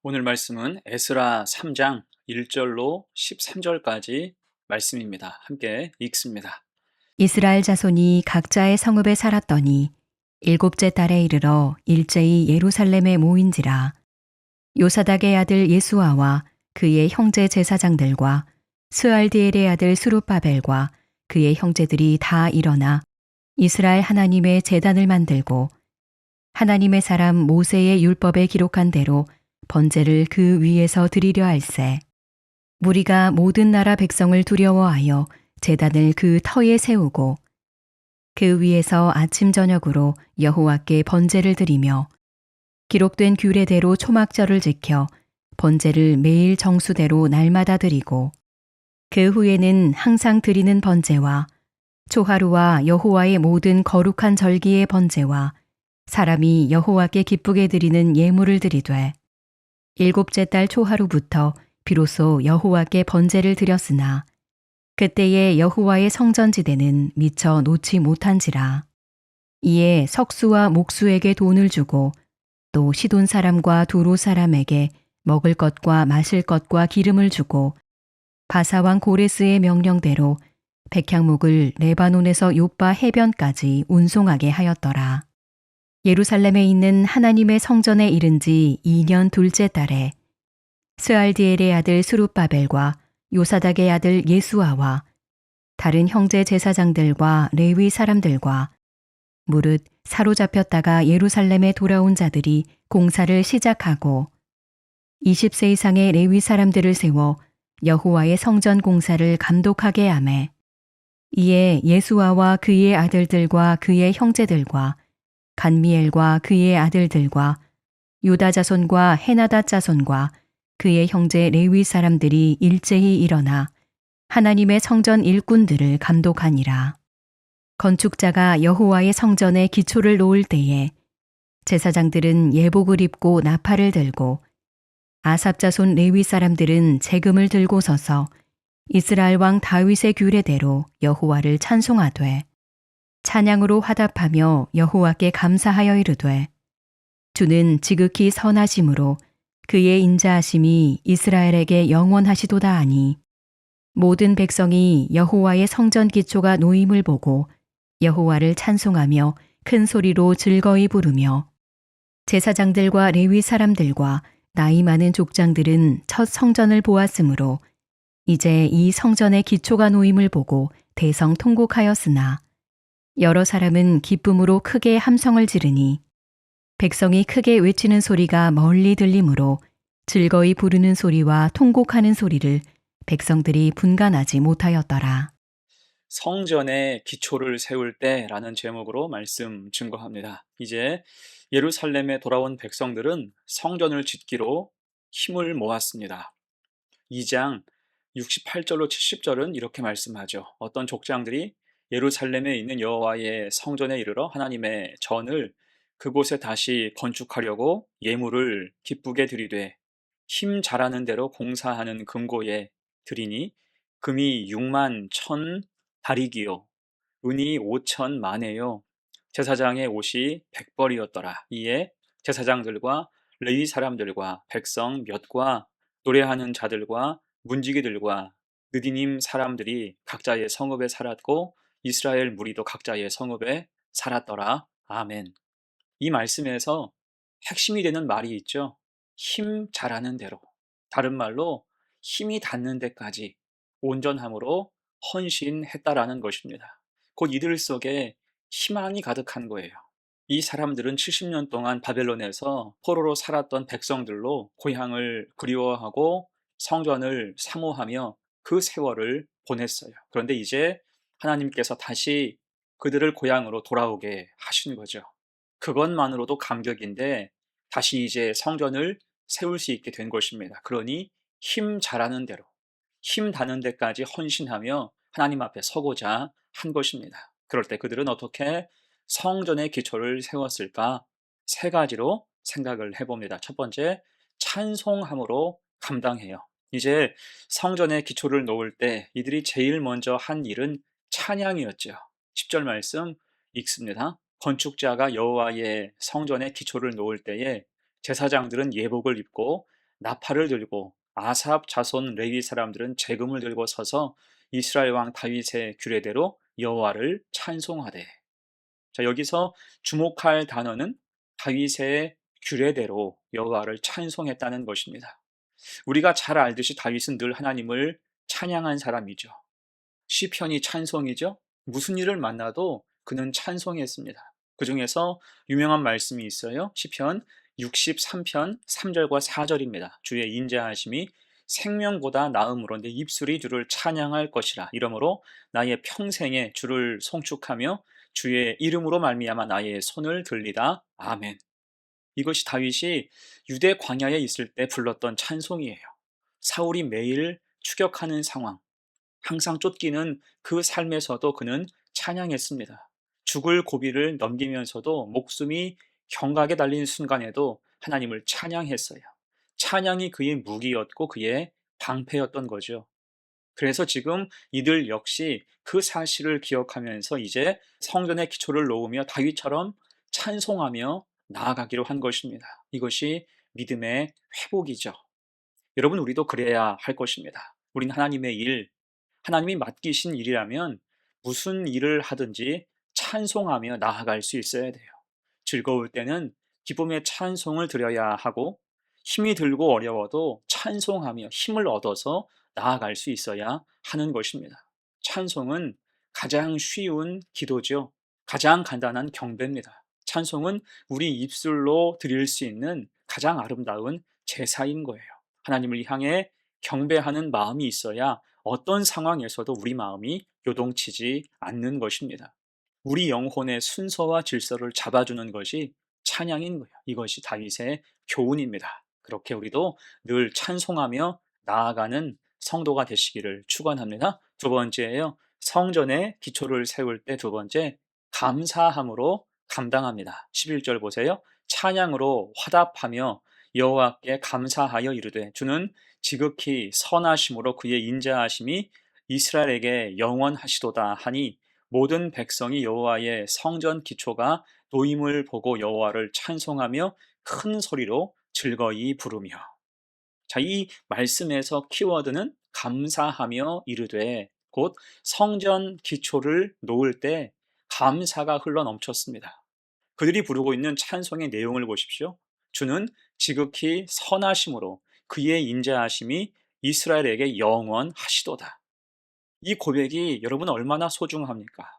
오늘 말씀은 에스라 3장 1절로 13절까지 말씀입니다. 함께 읽습니다. 이스라엘 자손이 각자의 성읍에 살았더니 일곱째 달에 이르러 일제히 예루살렘에 모인지라. 요사닥의 아들 예수아와 그의 형제 제사장들과 스알디엘의 아들 스룹바벨과 그의 형제들이 다 일어나 이스라엘 하나님의 제단을 만들고 하나님의 사람 모세의 율법에 기록한 대로 번제를 그 위에서 드리려 할세. 무리가 모든 나라 백성을 두려워하여 제단을 그 터에 세우고 그 위에서 아침 저녁으로 여호와께 번제를 드리며 기록된 규례대로 초막절을 지켜 번제를 매일 정수대로 날마다 드리고 그 후에는 항상 드리는 번제와 초하루와 여호와의 모든 거룩한 절기의 번제와 사람이 여호와께 기쁘게 드리는 예물을 드리되 일곱째 달 초하루부터 비로소 여호와께 번제를 드렸으나 그때의 여호와의 성전지대는 미처 놓지 못한지라. 이에 석수와 목수에게 돈을 주고 또 시돈 사람과 두로 사람에게 먹을 것과 마실 것과 기름을 주고 바사왕 고레스의 명령대로 백향목을 레바논에서 요빠 해변까지 운송하게 하였더라. 예루살렘에 있는 하나님의 성전에 이른 지 2년 둘째 달에 스알디엘의 아들 스룹바벨과 요사닥의 아들 예수아와 다른 형제 제사장들과 레위 사람들과 무릇 사로잡혔다가 예루살렘에 돌아온 자들이 공사를 시작하고 20세 이상의 레위 사람들을 세워 여호와의 성전 공사를 감독하게 하매 이에 예수아와 그의 아들들과 그의 형제들과 간미엘과 그의 아들들과 유다 자손과 헤나다 자손과 그의 형제 레위 사람들이 일제히 일어나 하나님의 성전 일꾼들을 감독하니라. 건축자가 여호와의 성전에 기초를 놓을 때에 제사장들은 예복을 입고 나팔을 들고 아삽 자손 레위 사람들은 재금을 들고 서서 이스라엘 왕 다윗의 규례대로 여호와를 찬송하되 찬양으로 화답하며 여호와께 감사하여 이르되 주는 지극히 선하심으로 그의 인자하심이 이스라엘에게 영원하시도다 하니 모든 백성이 여호와의 성전 기초가 놓임을 보고 여호와를 찬송하며 큰 소리로 즐거이 부르며 제사장들과 레위 사람들과 나이 많은 족장들은 첫 성전을 보았으므로 이제 이 성전의 기초가 놓임을 보고 대성 통곡하였으나 여러 사람은 기쁨으로 크게 함성을 지르니 백성이 크게 외치는 소리가 멀리 들리므로 즐거이 부르는 소리와 통곡하는 소리를 백성들이 분간하지 못하였더라. 성전의 기초를 세울 때라는 제목으로 말씀 증거합니다. 이제 예루살렘에 돌아온 백성들은 성전을 짓기로 힘을 모았습니다. 2장 68절로 70절은 이렇게 말씀하죠. 어떤 족장들이 예루살렘에 있는 여호와의 성전에 이르러 하나님의 전을 그곳에 다시 건축하려고 예물을 기쁘게 드리되 힘 잘하는 대로 공사하는 금고에 드리니 금이 6만 천 다리기요 은이 5천 마네요 제사장의 옷이 100벌이었더라. 이에 제사장들과 레위 사람들과 백성 몇과 노래하는 자들과 문지기들과 느디님 사람들이 각자의 성읍에 살았고 이스라엘 무리도 각자의 성읍에 살았더라. 아멘. 이 말씀에서 핵심이 되는 말이 있죠. 힘 잘하는 대로. 다른 말로 힘이 닿는 데까지 온전함으로 헌신했다라는 것입니다. 곧 이들 속에 희망이 가득한 거예요. 이 사람들은 70년 동안 바벨론에서 포로로 살았던 백성들로 고향을 그리워하고 성전을 사모하며 그 세월을 보냈어요. 그런데 이제 하나님께서 다시 그들을 고향으로 돌아오게 하신 거죠. 그것만으로도 감격인데 다시 이제 성전을 세울 수 있게 된 것입니다. 그러니 힘 잘하는 대로, 힘 닿는 데까지 헌신하며 하나님 앞에 서고자 한 것입니다. 그럴 때 그들은 어떻게 성전의 기초를 세웠을까? 세 가지로 생각을 해봅니다. 첫 번째, 찬송함으로 감당해요. 이제 성전의 기초를 놓을 때 이들이 제일 먼저 한 일은 찬양이었죠. 10절 말씀 읽습니다. 건축자가 여호와의 성전의 기초를 놓을 때에 제사장들은 예복을 입고 나팔을 들고 아삽 자손 레위 사람들은 재금을 들고 서서 이스라엘 왕 다윗의 규례대로 여호와를 찬송하되. 자, 여기서 주목할 단어는 다윗의 규례대로 여호와를 찬송했다는 것입니다. 우리가 잘 알듯이 다윗은 늘 하나님을 찬양한 사람이죠. 시편이 찬송이죠. 무슨 일을 만나도 그는 찬송했습니다. 그 중에서 유명한 말씀이 있어요. 시편 63편 3절과 4절입니다. 주의 인자하심이 생명보다 나음으로 내 입술이 주를 찬양할 것이라. 이러므로 나의 평생에 주를 송축하며 주의 이름으로 말미암아 나의 손을 들리다. 아멘. 이것이 다윗이 유대 광야에 있을 때 불렀던 찬송이에요. 사울이 매일 추격하는 상황, 항상 쫓기는 그 삶에서도 그는 찬양했습니다. 죽을 고비를 넘기면서도 목숨이 경각에 달린 순간에도 하나님을 찬양했어요. 찬양이 그의 무기였고 그의 방패였던 거죠. 그래서 지금 이들 역시 그 사실을 기억하면서 이제 성전의 기초를 놓으며 다윗처럼 찬송하며 나아가기로 한 것입니다. 이것이 믿음의 회복이죠. 여러분, 우리도 그래야 할 것입니다. 우린 하나님의 일, 하나님이 맡기신 일이라면 무슨 일을 하든지 찬송하며 나아갈 수 있어야 돼요. 즐거울 때는 기쁨의 찬송을 드려야 하고, 힘이 들고 어려워도 찬송하며 힘을 얻어서 나아갈 수 있어야 하는 것입니다. 찬송은 가장 쉬운 기도죠. 가장 간단한 경배입니다. 찬송은 우리 입술로 드릴 수 있는 가장 아름다운 제사인 거예요. 하나님을 향해 경배하는 마음이 있어야 어떤 상황에서도 우리 마음이 요동치지 않는 것입니다. 우리 영혼의 순서와 질서를 잡아주는 것이 찬양인 거예요. 이것이 다윗의 교훈입니다. 그렇게 우리도 늘 찬송하며 나아가는 성도가 되시기를 축원합니다. 두 번째예요. 성전의 기초를 세울 때 두 번째, 감사함으로 감당합니다. 11절 보세요. 찬양으로 화답하며 여호와께 감사하여 이르되 주는 지극히 선하심으로 그의 인자하심이 이스라엘에게 영원하시도다 하니 모든 백성이 여호와의 성전 기초가 놓임을 보고 여호와를 찬송하며 큰 소리로 즐거이 부르며. 자, 이 말씀에서 키워드는 감사하며 이르되, 곧 성전 기초를 놓을 때 감사가 흘러 넘쳤습니다. 그들이 부르고 있는 찬송의 내용을 보십시오. 주는 지극히 선하심으로 그의 인자하심이 이스라엘에게 영원하시도다. 이 고백이 여러분 얼마나 소중합니까?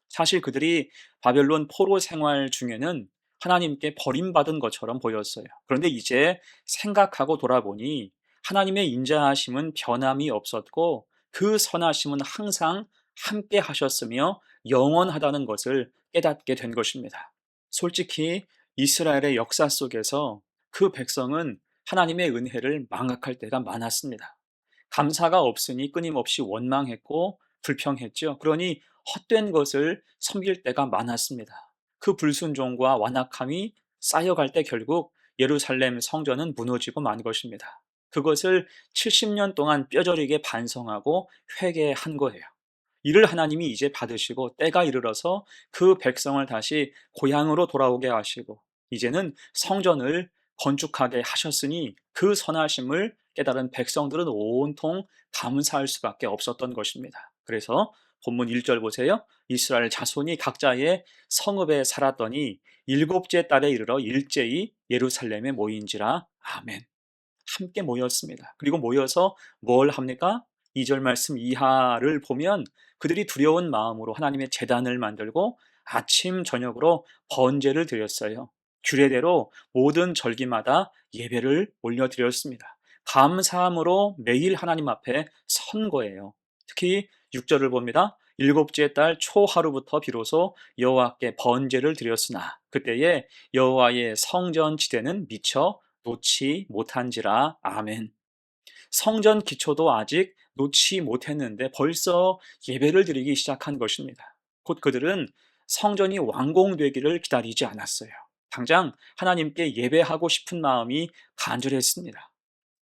사실 그들이 바벨론 포로 생활 중에는 하나님께 버림받은 것처럼 보였어요. 그런데 이제 생각하고 돌아보니 하나님의 인자하심은 변함이 없었고 그 선하심은 항상 함께 하셨으며 영원하다는 것을 깨닫게 된 것입니다. 솔직히 이스라엘의 역사 속에서 그 백성은 하나님의 은혜를 망각할 때가 많았습니다. 감사가 없으니 끊임없이 원망했고 불평했죠. 그러니 헛된 것을 섬길 때가 많았습니다. 그 불순종과 완악함이 쌓여갈 때 결국 예루살렘 성전은 무너지고 만 것입니다. 그것을 70년 동안 뼈저리게 반성하고 회개한 거예요. 이를 하나님이 이제 받으시고 때가 이르러서 그 백성을 다시 고향으로 돌아오게 하시고 이제는 성전을 건축하게 하셨으니 그 선하심을 깨달은 백성들은 온통 감사할 수밖에 없었던 것입니다. 그래서 본문 1절 보세요. 이스라엘 자손이 각자의 성읍에 살았더니 일곱째 달에 이르러 일제히 예루살렘에 모인지라. 아멘. 함께 모였습니다. 그리고 모여서 뭘 합니까? 2절 말씀 이하를 보면 그들이 두려운 마음으로 하나님의 제단을 만들고 아침 저녁으로 번제를 드렸어요. 규례대로 모든 절기마다 예배를 올려드렸습니다. 감사함으로 매일 하나님 앞에 선 거예요. 특히 6절을 봅니다. 일곱째 달 초하루부터 비로소 여호와께 번제를 드렸으나 그때에 여호와의 성전 지대는 미처 놓지 못한지라. 아멘. 성전 기초도 아직 놓지 못했는데 벌써 예배를 드리기 시작한 것입니다. 곧 그들은 성전이 완공되기를 기다리지 않았어요. 당장 하나님께 예배하고 싶은 마음이 간절했습니다.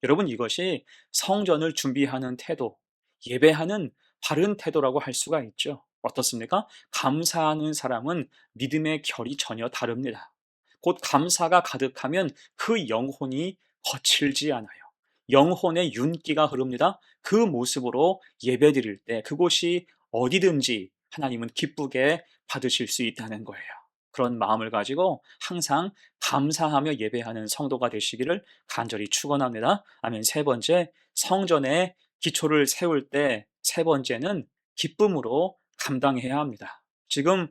여러분, 이것이 성전을 준비하는 태도, 예배하는 바른 태도라고 할 수가 있죠. 어떻습니까? 감사하는 사람은 믿음의 결이 전혀 다릅니다. 곧 감사가 가득하면 그 영혼이 거칠지 않아요. 영혼의 윤기가 흐릅니다. 그 모습으로 예배드릴 때 그곳이 어디든지 하나님은 기쁘게 받으실 수 있다는 거예요. 그런 마음을 가지고 항상 감사하며 예배하는 성도가 되시기를 간절히 축원합니다. 아멘. 세 번째, 성전의 기초를 세울 때 세 번째는 기쁨으로 감당해야 합니다. 지금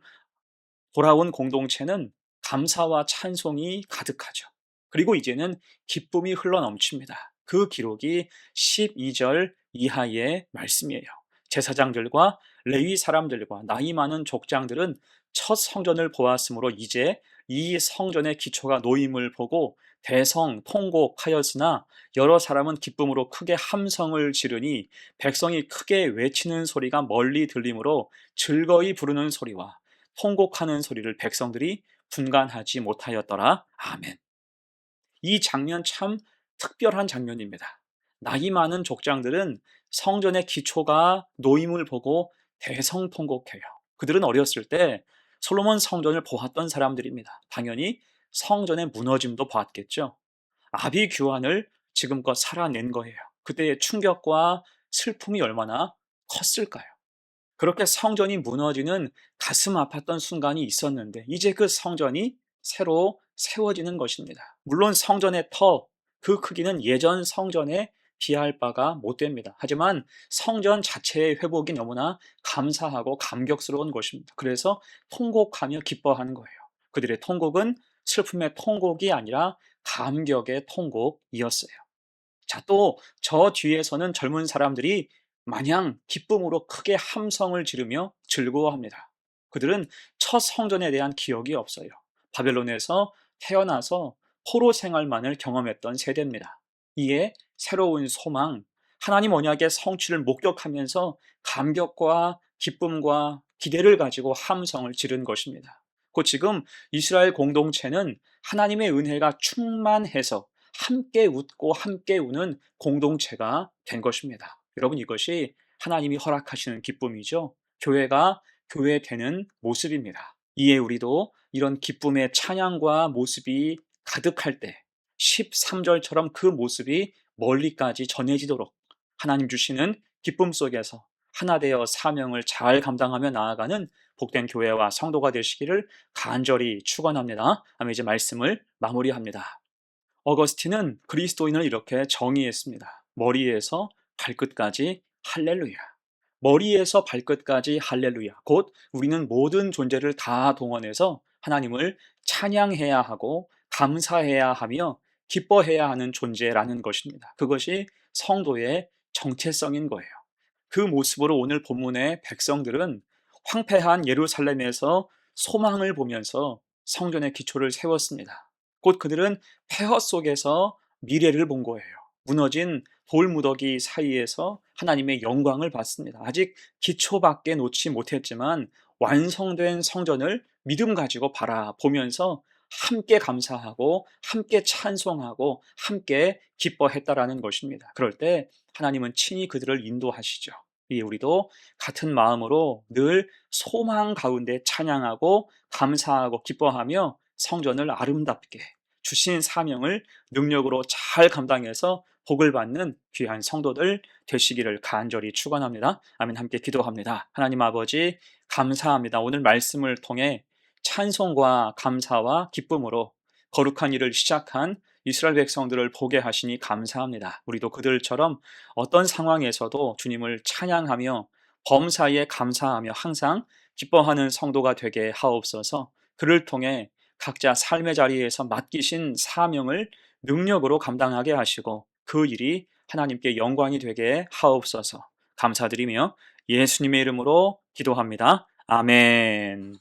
돌아온 공동체는 감사와 찬송이 가득하죠. 그리고 이제는 기쁨이 흘러넘칩니다. 그 기록이 12절 이하의 말씀이에요. 제사장들과 레위 사람들과 나이 많은 족장들은 첫 성전을 보았으므로 이제 이 성전의 기초가 놓임을 보고 대성통곡하였으나 여러 사람은 기쁨으로 크게 함성을 지르니 백성이 크게 외치는 소리가 멀리 들리므로 즐거이 부르는 소리와 통곡하는 소리를 백성들이 분간하지 못하였더라. 아멘. 이 장면 참 특별한 장면입니다. 나이 많은 족장들은 성전의 기초가 놓임을 보고 대성통곡해요. 그들은 어렸을 때 솔로몬 성전을 보았던 사람들입니다. 당연히 성전의 무너짐도 봤겠죠. 아비규환을 지금껏 살아낸 거예요. 그때의 충격과 슬픔이 얼마나 컸을까요? 그렇게 성전이 무너지는 가슴 아팠던 순간이 있었는데 이제 그 성전이 새로 세워지는 것입니다. 물론 성전의 터, 그 크기는 예전 성전에 비할 바가 못 됩니다. 하지만 성전 자체의 회복이 너무나 감사하고 감격스러운 것입니다. 그래서 통곡하며 기뻐하는 거예요. 그들의 통곡은 슬픔의 통곡이 아니라 감격의 통곡이었어요. 자, 또 저 뒤에서는 젊은 사람들이 마냥 기쁨으로 크게 함성을 지르며 즐거워합니다. 그들은 첫 성전에 대한 기억이 없어요. 바벨론에서 태어나서 포로 생활만을 경험했던 세대입니다. 이에 새로운 소망, 하나님 언약의 성취를 목격하면서 감격과 기쁨과 기대를 가지고 함성을 지른 것입니다. 곧 지금 이스라엘 공동체는 하나님의 은혜가 충만해서 함께 웃고 함께 우는 공동체가 된 것입니다. 여러분, 이것이 하나님이 허락하시는 기쁨이죠. 교회가 교회되는 모습입니다. 이에 우리도 이런 기쁨의 찬양과 모습이 가득할 때 13절처럼 그 모습이 멀리까지 전해지도록 하나님 주시는 기쁨 속에서 하나 되어 사명을 잘 감당하며 나아가는 복된 교회와 성도가 되시기를 간절히 축원합니다. 아멘. 이제 말씀을 마무리합니다. 어거스틴은 그리스도인을 이렇게 정의했습니다. 머리에서 발끝까지 할렐루야. 머리에서 발끝까지 할렐루야. 곧 우리는 모든 존재를 다 동원해서 하나님을 찬양해야 하고 감사해야 하며 기뻐해야 하는 존재라는 것입니다. 그것이 성도의 정체성인 거예요. 그 모습으로 오늘 본문의 백성들은 황폐한 예루살렘에서 소망을 보면서 성전의 기초를 세웠습니다. 곧 그들은 폐허 속에서 미래를 본 거예요. 무너진 돌무더기 사이에서 하나님의 영광을 봤습니다. 아직 기초밖에 놓지 못했지만 완성된 성전을 믿음 가지고 바라보면서 함께 감사하고 함께 찬송하고 함께 기뻐했다라는 것입니다. 그럴 때 하나님은 친히 그들을 인도하시죠. 이 우리도 같은 마음으로 늘 소망 가운데 찬양하고 감사하고 기뻐하며 성전을 아름답게 주신 사명을 능력으로 잘 감당해서 복을 받는 귀한 성도들 되시기를 간절히 축원합니다. 아멘. 함께 기도합니다. 하나님 아버지, 감사합니다. 오늘 말씀을 통해 찬송과 감사와 기쁨으로 거룩한 일을 시작한 이스라엘 백성들을 보게 하시니 감사합니다. 우리도 그들처럼 어떤 상황에서도 주님을 찬양하며 범사에 감사하며 항상 기뻐하는 성도가 되게 하옵소서. 그를 통해 각자 삶의 자리에서 맡기신 사명을 능력으로 감당하게 하시고 그 일이 하나님께 영광이 되게 하옵소서. 감사드리며 예수님의 이름으로 기도합니다. 아멘.